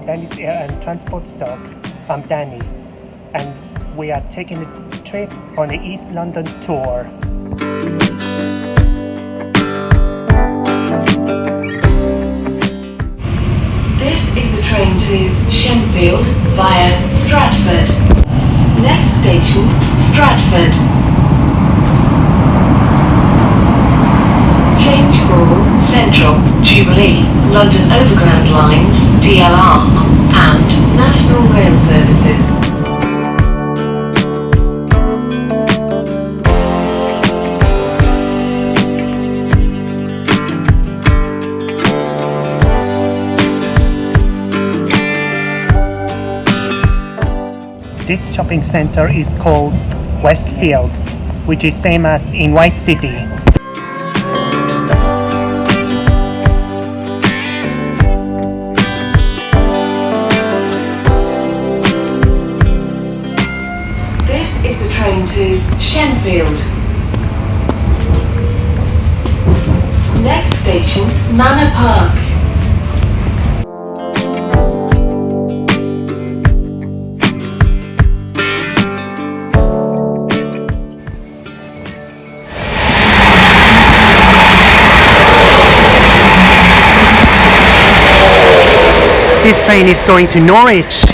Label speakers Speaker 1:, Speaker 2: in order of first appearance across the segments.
Speaker 1: Danny's Air and Transport Stock. I'm Danny, and we are taking a trip on the East London tour.
Speaker 2: This is the train to Shenfield via Stratford. Next station, Stratford. Change for Central, Jubilee, London Overground Lines, DLR, and National Rail Services.
Speaker 1: This shopping centre is called Westfield, which is same as in White City.
Speaker 2: This is the train to Shenfield. Next station, Manor Park.
Speaker 1: This train is going to Norwich.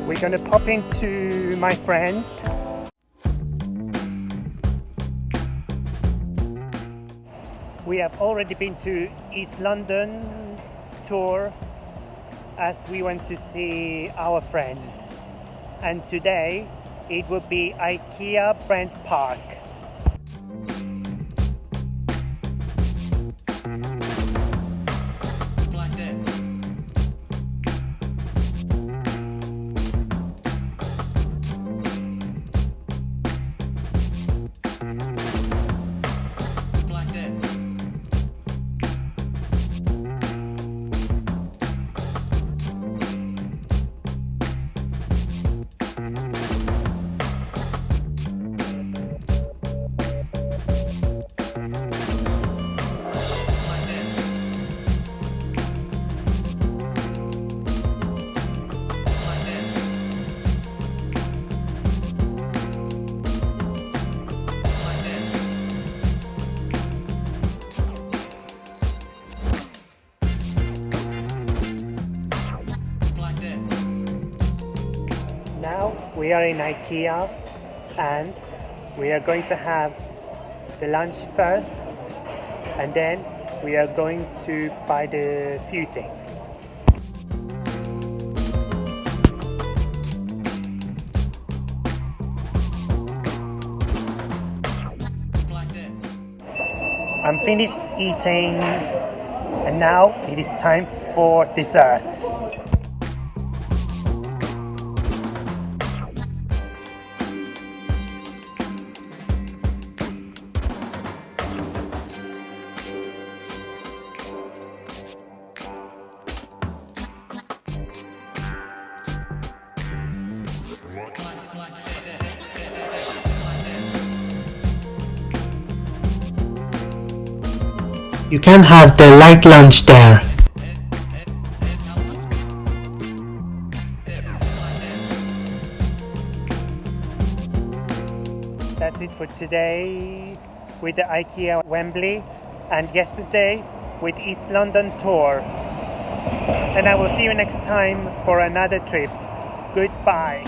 Speaker 1: We're gonna pop into my friend. We have already been to East London tour as we went to see our friend, and today it will be IKEA Brent Park. Now we are in IKEA and we are going to have the lunch first, and then we are going to buy the few things. I'm finished eating and now it is time for dessert. You can have the light lunch there. That's it for today with the IKEA Wembley, and yesterday with East London tour. And I will see you next time for another trip. Goodbye.